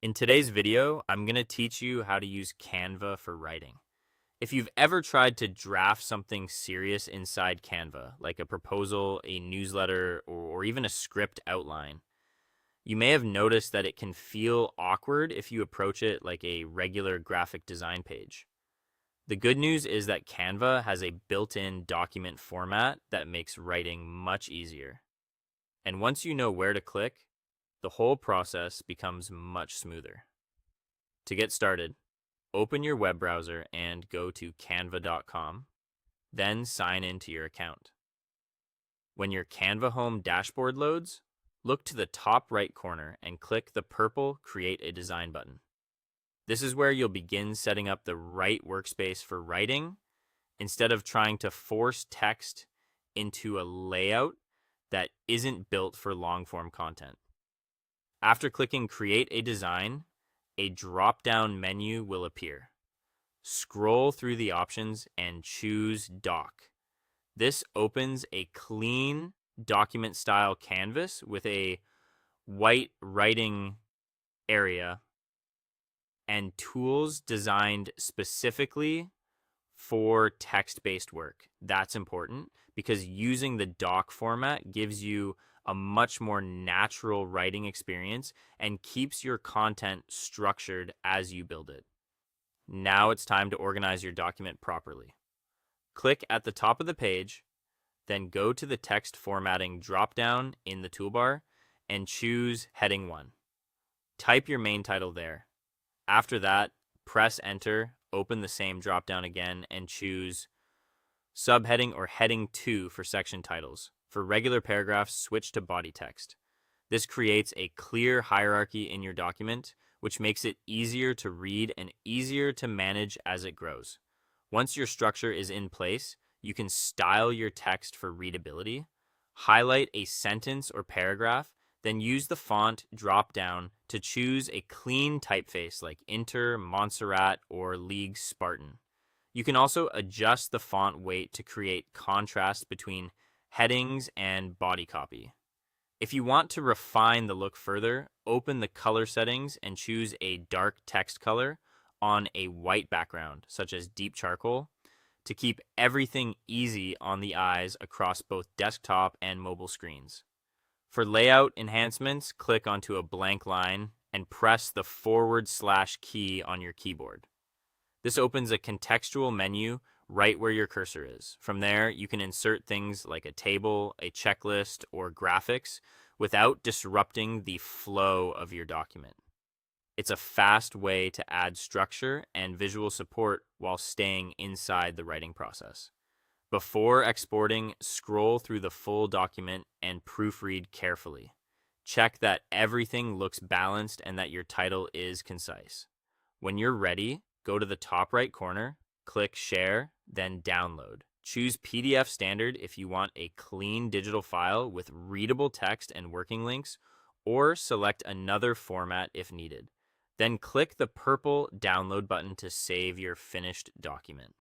In today's video, I'm going to teach you how to use Canva for writing. If you've ever tried to draft something serious inside Canva, like a proposal, a newsletter, or even a script outline, you may have noticed that it can feel awkward if you approach it like a regular graphic design page. The good news is that Canva has a built-in document format that makes writing much easier. And once you know where to click, the whole process becomes much smoother. To get started, open your web browser and go to canva.com, then sign into your account. When your Canva home dashboard loads, look to the top right corner and click the purple Create a Design button. This is where you'll begin setting up the right workspace for writing instead of trying to force text into a layout that isn't built for long-form content. After clicking Create a Design, a drop-down menu will appear. Scroll through the options and choose Doc. This opens a clean document-style canvas with a white writing area and tools designed specifically for text-based work. That's important because using the doc format gives you a much more natural writing experience and keeps your content structured as you build it. Now it's time to organize your document properly. Click at the top of the page, then go to the text formatting dropdown in the toolbar and choose Heading 1. Type your main title there. After that, press Enter, open the same dropdown again, and choose Subheading or Heading 2 for section titles. For regular paragraphs, switch to body text. This creates a clear hierarchy in your document, which makes it easier to read and easier to manage as it grows. Once your structure is in place, you can style your text for readability, highlight a sentence or paragraph, then use the font drop-down to choose a clean typeface like Inter, Montserrat, or League Spartan. You can also adjust the font weight to create contrast between headings and body copy. If you want to refine the look further, open the color settings and choose a dark text color on a white background, such as deep charcoal, to keep everything easy on the eyes across both desktop and mobile screens. For layout enhancements, click onto a blank line and press the / key on your keyboard. This opens a contextual menu right where your cursor is. From there, you can insert things like a table, a checklist, or graphics without disrupting the flow of your document. It's a fast way to add structure and visual support while staying inside the writing process. Before exporting, scroll through the full document and proofread carefully. Check that everything looks balanced and that your title is concise. When you're ready, go to the top right corner, click Share, then Download. Choose PDF Standard if you want a clean digital file with readable text and working links, or select another format if needed. Then click the purple Download button to save your finished document.